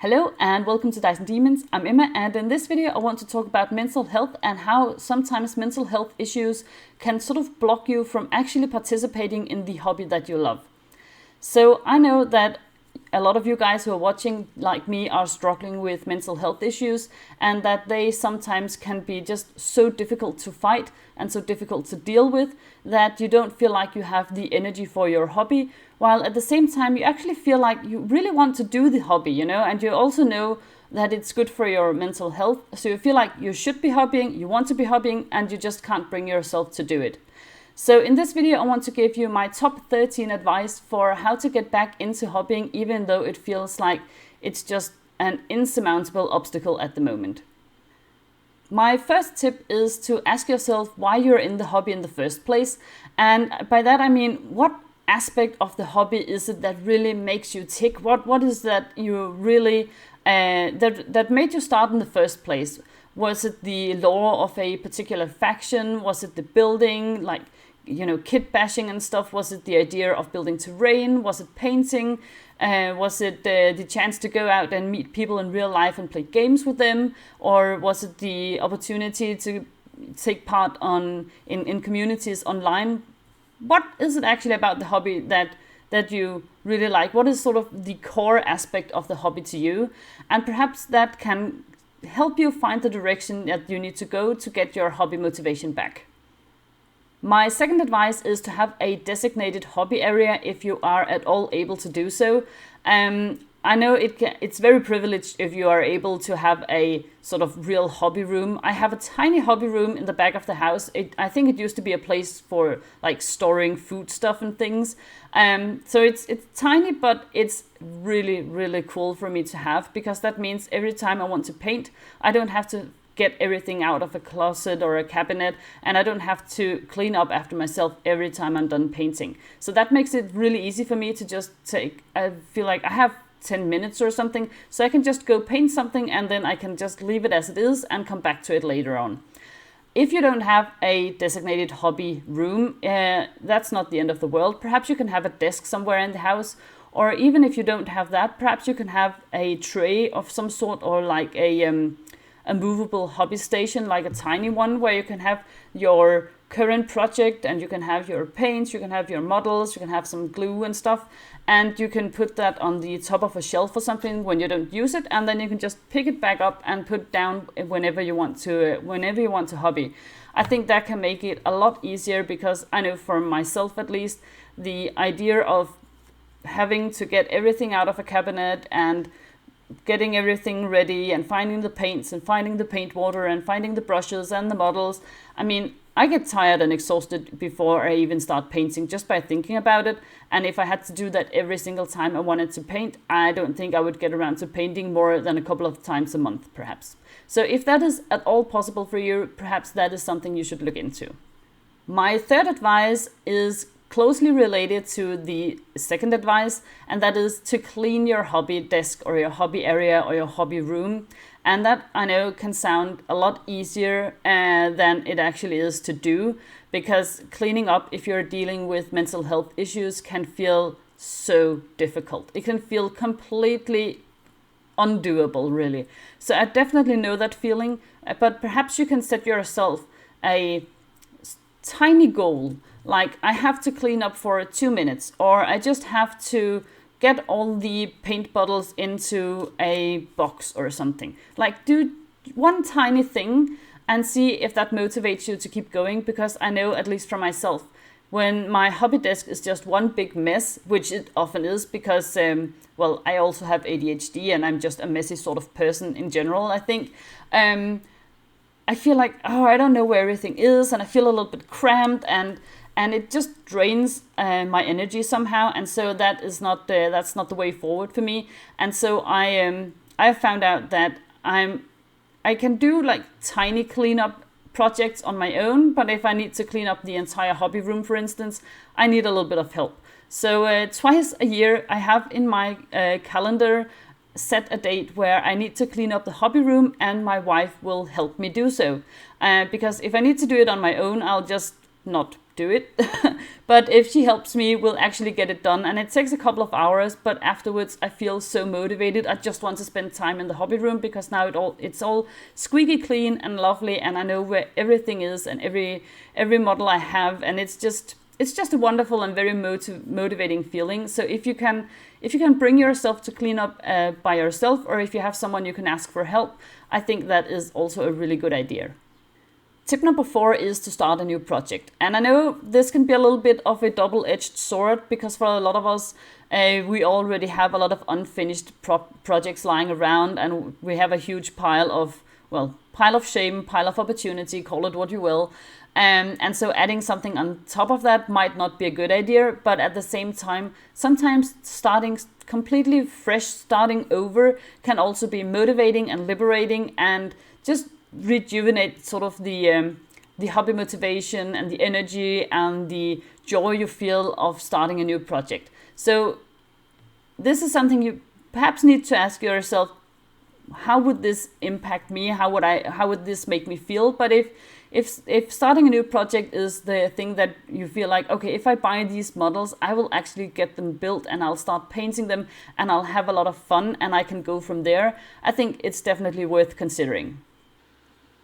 Hello and welcome to Dice and Demons. I'm Emma, and in this video I want to talk about mental health and how sometimes mental health issues can sort of block you from actually participating in the hobby that you love. So I know that a lot of you guys who are watching, like me, are struggling with mental health issues, and that they sometimes can be just so difficult to fight and so difficult to deal with that you don't feel like you have the energy for your hobby, while at the same time you actually feel like you really want to do the hobby, and you also know that it's good for your mental health. So you feel like you should be hobbying, you want to be hobbying, and you just can't bring yourself to do it. So in this video, I want to give you my top 13 advice for how to get back into hobbying, even though it feels like it's just an insurmountable obstacle at the moment. My first tip is to ask yourself why you're in the hobby in the first place. And by that, I mean, what aspect of the hobby is it that really makes you tick? What is that you really, that made you start in the first place? Was it the lore of a particular faction? Was it the building, like, kit bashing and stuff? Was it the idea of building terrain? Was it painting? Was it the chance to go out and meet people in real life and play games with them? Or was it the opportunity to take part in communities online? What is it actually about the hobby that you really like? What is sort of the core aspect of the hobby to you? And perhaps that can help you find the direction that you need to go to get your hobby motivation back. My second advice is to have a designated hobby area if you are at all able to do so. I know it's very privileged if you are able to have a sort of real hobby room. I have a tiny hobby room in the back of the house. I think it used to be a place for like storing food stuff and things. So it's tiny, but it's really, really cool for me to have, because that means every time I want to paint, I don't have to get everything out of a closet or a cabinet, and I don't have to clean up after myself every time I'm done painting. So that makes it really easy for me to just I feel like I have 10 minutes or something, so I can just go paint something and then I can just leave it as it is and come back to it later on. If you don't have a designated hobby room, that's not the end of the world. Perhaps you can have a desk somewhere in the house, or even if you don't have that, perhaps you can have a tray of some sort, or like a movable hobby station, like a tiny one where you can have your current project and you can have your paints, you can have your models, you can have some glue and stuff, and you can put that on the top of a shelf or something when you don't use it, and then you can just pick it back up and put it down whenever you want to hobby. I think that can make it a lot easier, because I know for myself at least, the idea of having to get everything out of a cabinet and getting everything ready and finding the paints and finding the paint water and finding the brushes and the models. I mean, I get tired and exhausted before I even start painting just by thinking about it. And if I had to do that every single time I wanted to paint, I don't think I would get around to painting more than a couple of times a month, perhaps. So if that is at all possible for you, perhaps that is something you should look into. My third advice is closely related to the second advice, and that is to clean your hobby desk or your hobby area or your hobby room. And that, I know, can sound a lot easier than it actually is to do, because cleaning up, if you're dealing with mental health issues, can feel so difficult. It can feel completely undoable, really. So I definitely know that feeling, but perhaps you can set yourself a tiny goal, like I have to clean up for 2 minutes, or I just have to get all the paint bottles into a box or something. Like, do one tiny thing and see if that motivates you to keep going, because I know, at least for myself, when my hobby desk is just one big mess, which it often is, because I also have ADHD and I'm just a messy sort of person in general, I think. I feel like, I don't know where everything is, and I feel a little bit cramped, and it just drains my energy somehow, and so that's not the way forward for me. And so I found out that I can do like tiny cleanup projects on my own, but if I need to clean up the entire hobby room, for instance, I need a little bit of help. So twice a year I have in my calendar set a date where I need to clean up the hobby room, and my wife will help me do so. Because if I need to do it on my own, I'll just not do it. But if she helps me, we'll actually get it done. And it takes a couple of hours, but afterwards I feel so motivated. I just want to spend time in the hobby room because now it's all squeaky clean and lovely, and I know where everything is and every model I have, and it's just a wonderful and very motivating feeling. So if you can bring yourself to clean up by yourself, or if you have someone you can ask for help, I think that is also a really good idea. Tip number 4 is to start a new project. And I know this can be a little bit of a double-edged sword, because for a lot of us, we already have a lot of unfinished projects lying around, and we have a huge pile of shame, pile of opportunity, call it what you will. And so adding something on top of that might not be a good idea, but at the same time, sometimes starting completely fresh, starting over, can also be motivating and liberating, and just rejuvenate sort of the hobby motivation and the energy and the joy you feel of starting a new project. So this is something you perhaps need to ask yourself: how would this impact me? How would this make me feel? But if starting a new project is the thing that you feel like, okay, if I buy these models, I will actually get them built and I'll start painting them and I'll have a lot of fun and I can go from there, I think it's definitely worth considering.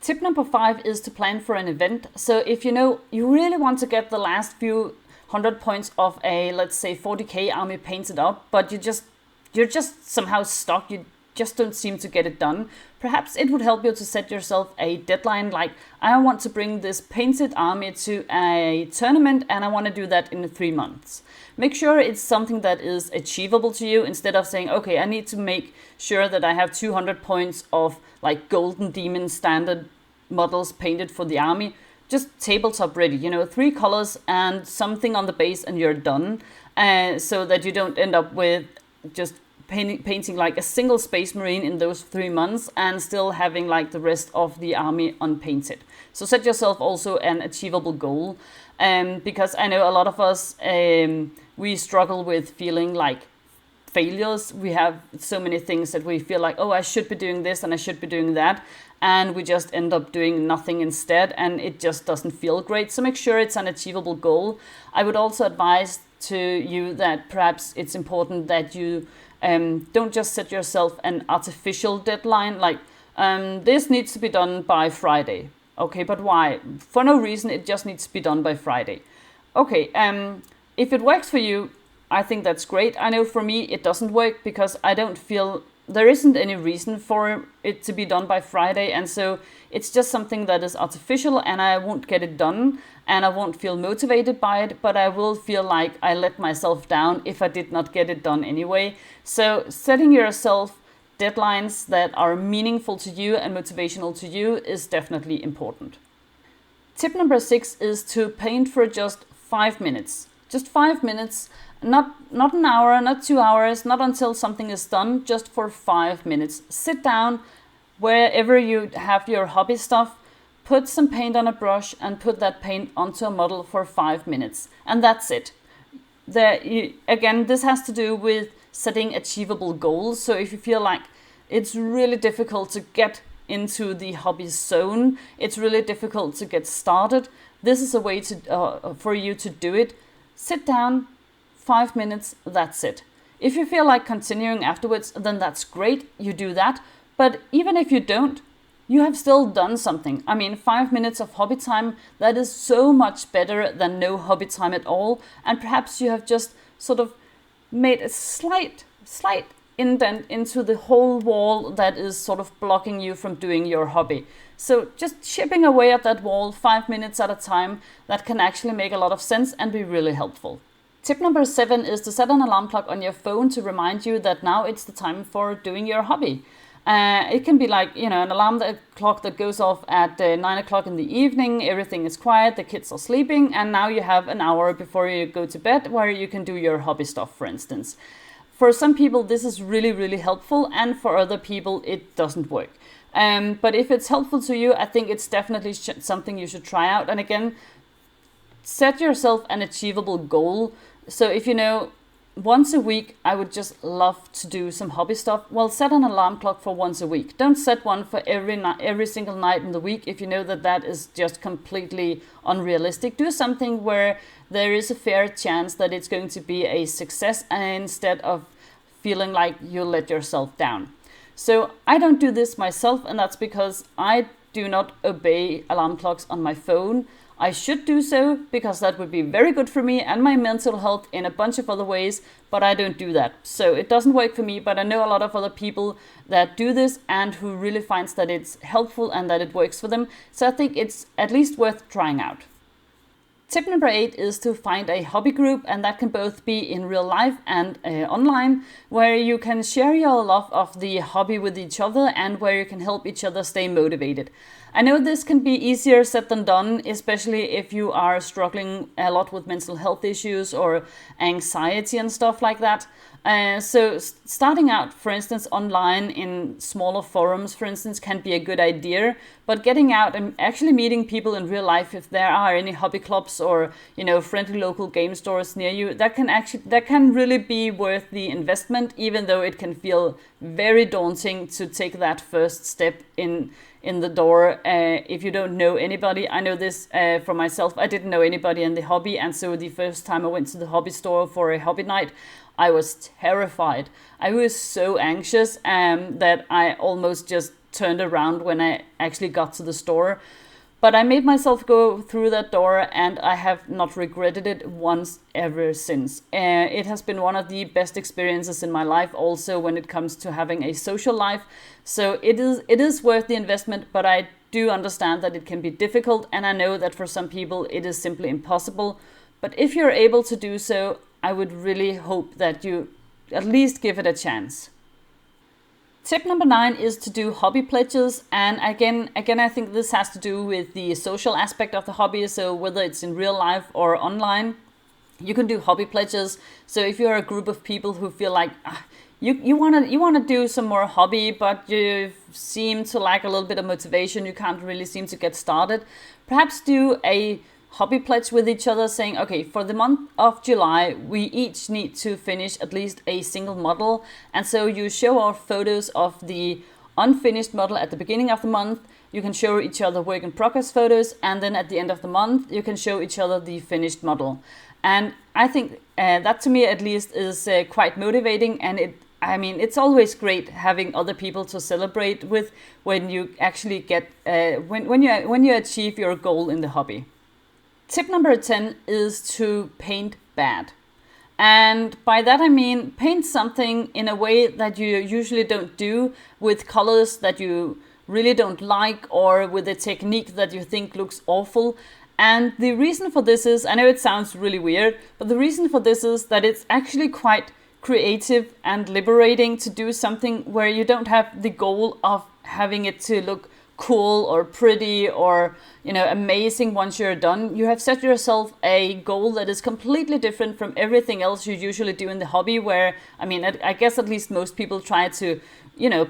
Tip number 5 is to plan for an event. So if you really want to get the last few 100 points of a, let's say, 40k army painted up, but you're just somehow stuck, you just don't seem to get it done, perhaps it would help you to set yourself a deadline, like, I want to bring this painted army to a tournament and I want to do that in 3 months. Make sure it's something that is achievable to you, instead of saying, okay, I need to make sure that I have 200 points of like golden demon standard models painted for the army. Just tabletop ready, 3 colors and something on the base and you're done, so that you don't end up with just painting like a single space marine in those 3 months and still having like the rest of the army unpainted. So set yourself also an achievable goal, because I know a lot of us, we struggle with feeling like failures. We have so many things that we feel like, oh, I should be doing this and I should be doing that, and we just end up doing nothing instead, and it just doesn't feel great. So make sure it's an achievable goal. I would also advise to you that perhaps it's important that you don't just set yourself an artificial deadline, like this needs to be done by Friday. Okay, but why? For no reason, it just needs to be done by Friday. Okay, if it works for you, I think that's great. I know for me it doesn't work, because I don't feel there isn't any reason for it to be done by Friday, and so it's just something that is artificial, and I won't get it done and I won't feel motivated by it, but I will feel like I let myself down if I did not get it done anyway. So setting yourself deadlines that are meaningful to you and motivational to you is definitely important. Tip number 6 is to paint for just 5 minutes. Just 5 minutes, not an hour, not 2 hours, not until something is done, just for 5 minutes. Sit down wherever you have your hobby stuff, put some paint on a brush and put that paint onto a model for 5 minutes. And that's it. Again, this has to do with setting achievable goals. So if you feel like it's really difficult to get into the hobby zone, it's really difficult to get started, this is a way to for you to do it. Sit down, 5 minutes, that's it. If you feel like continuing afterwards, then that's great, you do that. But even if you don't, you have still done something. I mean, 5 minutes of hobby time, that is so much better than no hobby time at all. And perhaps you have just sort of made a slight indent into the whole wall that is sort of blocking you from doing your hobby. So just chipping away at that wall 5 minutes at a time, that can actually make a lot of sense and be really helpful. Tip number 7 is to set an alarm clock on your phone to remind you that now it's the time for doing your hobby. It can be like, an alarm clock that goes off at 9 o'clock in the evening, everything is quiet, the kids are sleeping, and now you have an hour before you go to bed where you can do your hobby stuff, for instance. For some people, this is really, really helpful, and for other people, it doesn't work. But if it's helpful to you, I think it's definitely something you should try out. And again, set yourself an achievable goal. So if once a week, I would just love to do some hobby stuff. Well, set an alarm clock for once a week. Don't set one for every single night in the week if you know that that is just completely unrealistic. Do something where there is a fair chance that it's going to be a success instead of feeling like you let yourself down. So I don't do this myself, and that's because I do not obey alarm clocks on my phone. I should do so because that would be very good for me and my mental health in a bunch of other ways, but I don't do that. So it doesn't work for me, but I know a lot of other people that do this and who really finds that it's helpful and that it works for them. So I think it's at least worth trying out. Tip number 8 is to find a hobby group, and that can both be in real life and online, where you can share your love of the hobby with each other and where you can help each other stay motivated. I know this can be easier said than done, especially if you are struggling a lot with mental health issues or anxiety and stuff like that. So starting out, for instance, online in smaller forums, for instance, can be a good idea. But getting out and actually meeting people in real life, if there are any hobby clubs or friendly local game stores near you, that can really be worth the investment, even though it can feel very daunting to take that first step in the door if you don't know anybody. I know this for myself. I didn't know anybody in the hobby, and so the first time I went to the hobby store for a hobby night, I was terrified. I was so anxious that I almost just turned around when I actually got to the store. But I made myself go through that door, and I have not regretted it once ever since. It has been one of the best experiences in my life also when it comes to having a social life. So it is worth the investment, but I do understand that it can be difficult, and I know that for some people it is simply impossible. But if you're able to do so, I would really hope that you at least give it a chance. Tip number 9 is to do hobby pledges, and again I think this has to do with the social aspect of the hobby. So whether it's in real life or online, you can do hobby pledges. So if you're a group of people who feel like you want to do some more hobby, but you seem to lack a little bit of motivation, you can't really seem to get started, perhaps do a hobby pledge with each other, saying, okay, for the month of July, we each need to finish at least a single model. And so you show our photos of the unfinished model at the beginning of the month. You can show each other work in progress photos, and then at the end of the month, you can show each other the finished model. And I think that, to me at least, is quite motivating, and it's always great having other people to celebrate with when you actually get when you achieve your goal in the hobby. Tip number 10 is to paint bad. And by that I mean paint something in a way that you usually don't do, with colors that you really don't like, or with a technique that you think looks awful. And the reason for this is, I know it sounds really weird, but the reason for this is that it's actually quite creative and liberating to do something where you don't have the goal of having it to look cool or pretty or amazing once you're done. You have set yourself a goal that is completely different from everything else you usually do in the hobby, where I guess at least most people try to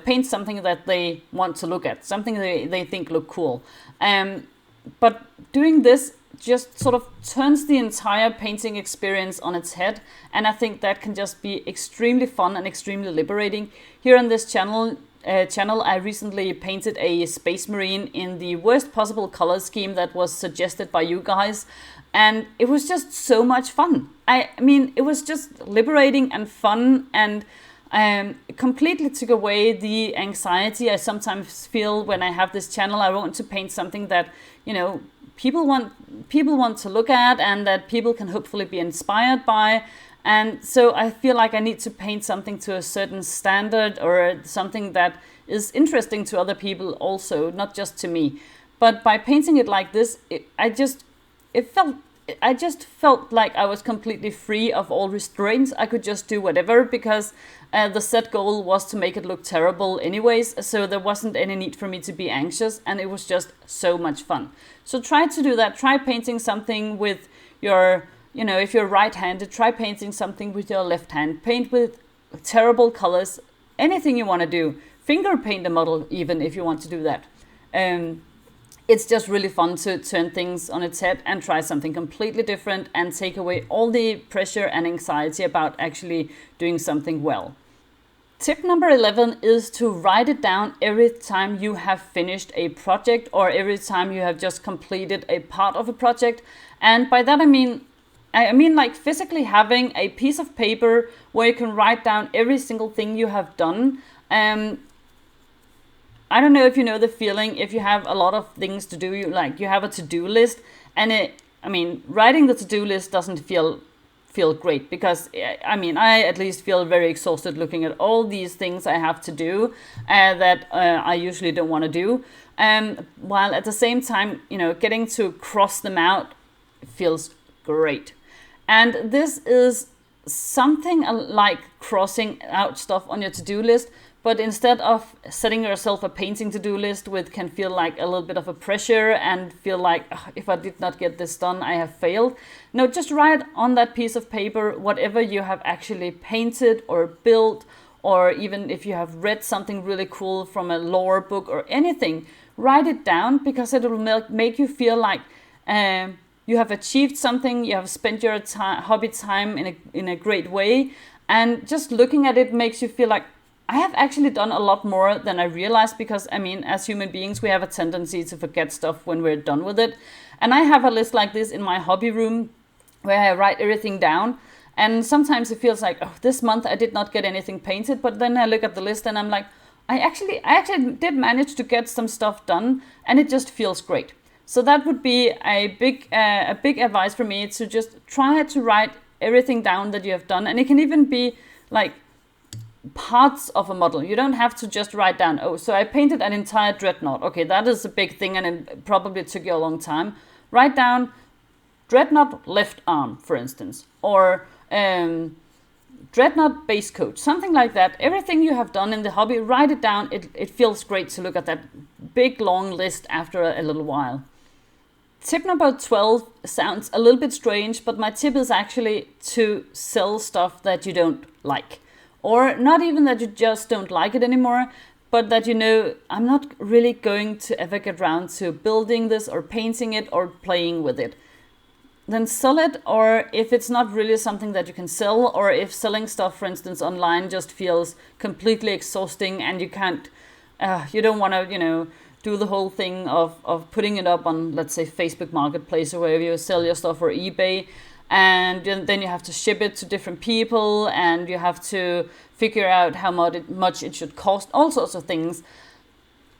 paint something that they want to look at, something they think look cool. But doing this just sort of turns the entire painting experience on its head, and I think that can just be extremely fun and extremely liberating. Here on this channel, I recently painted a Space Marine in the worst possible color scheme that was suggested by you guys, and it was just so much fun. It was just liberating and fun, and completely took away the anxiety I sometimes feel when I have this channel. I want to paint something that people want to look at, and that people can hopefully be inspired by. And so I feel like I need to paint something to a certain standard, or something that is interesting to other people also, not just to me. But by painting it like this, I just felt like I was completely free of all restraints. I could just do whatever, because the set goal was to make it look terrible anyways. So there wasn't any need for me to be anxious, and it was just so much fun. So try to do that. Try painting something with your if you're right-handed, try painting something with your left hand. Paint with terrible colors, anything you want to do. Finger paint a model even if you want to do that. it's just really fun to turn things on its head and try something completely different and take away all the pressure and anxiety about actually doing something well. Tip number 11 is to write it down every time you have finished a project or every time you have just completed a part of a project. And by that I mean like physically having a piece of paper where you can write down every single thing you have done. I don't know if you know the feeling if you have a lot of things to do, you have a to-do list, and writing the to-do list doesn't feel great, because I at least feel very exhausted looking at all these things I have to do that I usually don't want to do, while at the same time, getting to cross them out feels great. And this is something like crossing out stuff on your to-do list, but instead of setting yourself a painting to-do list, which can feel like a little bit of a pressure and feel like, if I did not get this done, I have failed. No, just write on that piece of paper whatever you have actually painted or built, or even if you have read something really cool from a lore book or anything, write it down, because it will make you feel like you have achieved something, you have spent your hobby time in a great way, and just looking at it makes you feel like, I have actually done a lot more than I realized, because as human beings, we have a tendency to forget stuff when we're done with it. And I have a list like this in my hobby room where I write everything down. And sometimes it feels like, this month I did not get anything painted, but then I look at the list and I'm like, I actually did manage to get some stuff done, and it just feels great. So that would be a big advice for me, to just try to write everything down that you have done. And it can even be like parts of a model. You don't have to just write down, so I painted an entire dreadnought. Okay, that is a big thing, and it probably took you a long time. Write down dreadnought left arm, for instance, or dreadnought base coat, something like that. Everything you have done in the hobby, write it down. It feels great to look at that big long list after a little while. Tip number 12 sounds a little bit strange, but my tip is actually to sell stuff that you don't like. Or not even that you just don't like it anymore, but that I'm not really going to ever get around to building this or painting it or playing with it. Then sell it, or if it's not really something that you can sell, or if selling stuff, for instance, online just feels completely exhausting and you don't want to, do the whole thing of putting it up on, let's say, Facebook Marketplace or wherever you sell your stuff, or eBay. And then you have to ship it to different people, and you have to figure out how much it should cost, all sorts of things.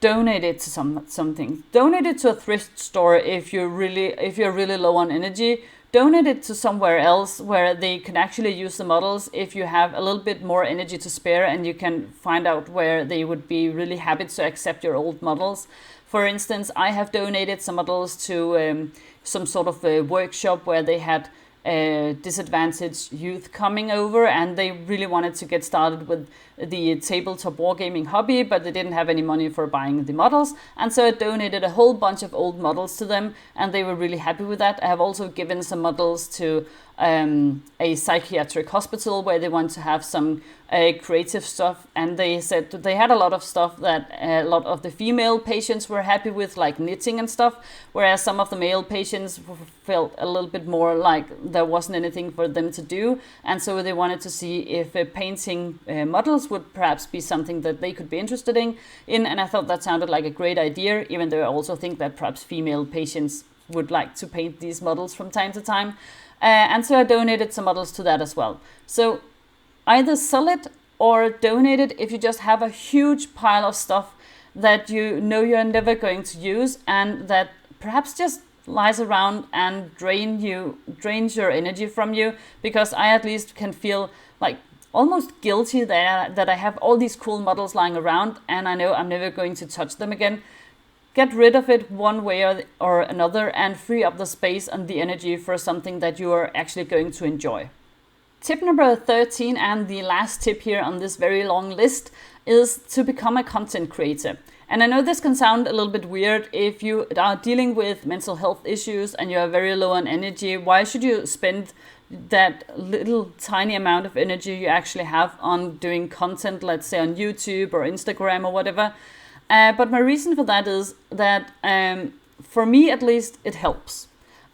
Donate it to something. Donate it to a thrift store if you're really low on energy. Donate it to somewhere else where they can actually use the models if you have a little bit more energy to spare, and you can find out where they would be really happy to accept your old models. For instance, I have donated some models to some sort of a workshop where they had disadvantaged youth coming over, and they really wanted to get started with the tabletop wargaming hobby, but they didn't have any money for buying the models, and so I donated a whole bunch of old models to them, and they were really happy with that. I have also given some models to a psychiatric hospital where they want to have some creative stuff, and they said that they had a lot of stuff that a lot of the female patients were happy with, like knitting and stuff, whereas some of the male patients felt a little bit more like there wasn't anything for them to do, and so they wanted to see if painting models would perhaps be something that they could be interested in, and I thought that sounded like a great idea, even though I also think that perhaps female patients would like to paint these models from time to time. And so I donated some models to that as well. So either sell it or donate it if you just have a huge pile of stuff that you're never going to use, and that perhaps just lies around and drains your energy from you, because I at least can feel like almost guilty that I have all these cool models lying around and I know I'm never going to touch them again. Get rid of it one way or another and free up the space and the energy for something that you are actually going to enjoy. Tip number 13, and the last tip here on this very long list, is to become a content creator. And I know this can sound a little bit weird if you are dealing with mental health issues and you are very low on energy. Why should you spend that little tiny amount of energy you actually have on doing content, let's say on YouTube or Instagram or whatever? But my reason for that is that for me at least, it helps.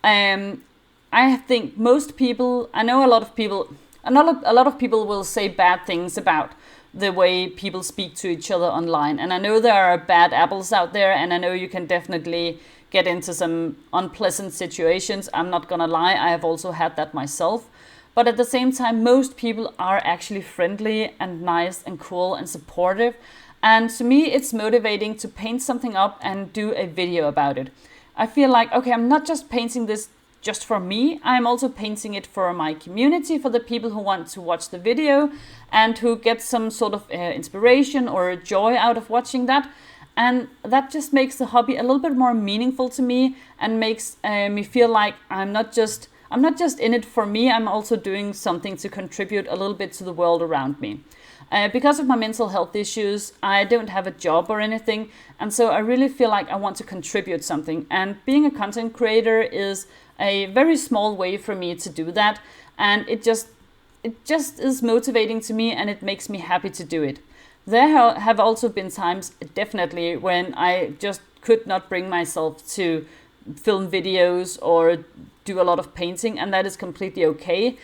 I think most people, I know a lot of people will say bad things about the way people speak to each other online. And I know there are bad apples out there, and I know you can definitely get into some unpleasant situations. I'm not gonna lie, I have also had that myself. But at the same time, most people are actually friendly and nice and cool and supportive. And to me, it's motivating to paint something up and do a video about it. I feel like, okay, I'm not just painting this just for me, I'm also painting it for my community, for the people who want to watch the video and who get some sort of inspiration or joy out of watching that. And that just makes the hobby a little bit more meaningful to me and makes me feel like I'm not just in it for me, I'm also doing something to contribute a little bit to the world around me. Because of my mental health issues, I don't have a job or anything, and so I really feel like I want to contribute something. And being a content creator is a very small way for me to do that, and it just is motivating to me, and it makes me happy to do it. There have also been times, definitely, when I just could not bring myself to film videos or do a lot of painting, and that is completely okay.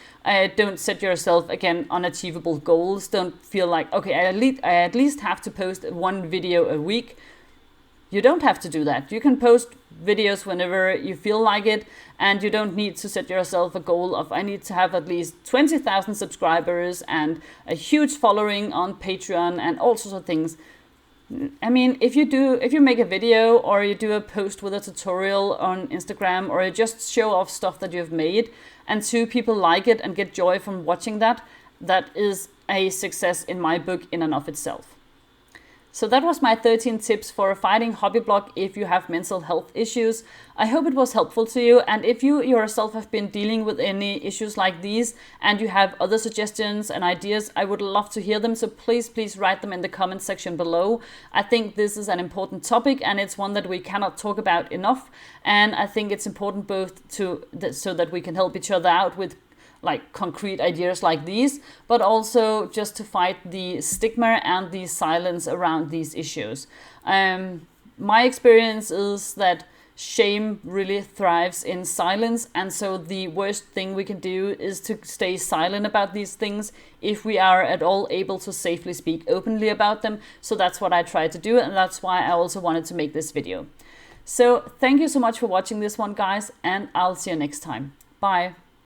Don't set yourself, again, unachievable goals. Don't feel like, okay, I at least have to post one video a week. You don't have to do that. You can post videos whenever you feel like it, and you don't need to set yourself a goal of, I need to have at least 20,000 subscribers and a huge following on Patreon and all sorts of things. I mean, if you make a video or you do a post with a tutorial on Instagram, or you just show off stuff that you've made and 2 people like it and get joy from watching that, that is a success in my book in and of itself. So that was my 13 tips for fighting hobby block if you have mental health issues. I hope it was helpful to you, and if you yourself have been dealing with any issues like these and you have other suggestions and ideas, I would love to hear them. So please write them in the comment section below. I think this is an important topic, and it's one that we cannot talk about enough, and I think it's important both so that we can help each other out with like concrete ideas like these, but also just to fight the stigma and the silence around these issues. My experience is that shame really thrives in silence, and so the worst thing we can do is to stay silent about these things if we are at all able to safely speak openly about them. So that's what I try to do, and that's why I also wanted to make this video. So thank you so much for watching this one, guys, and I'll see you next time. Bye.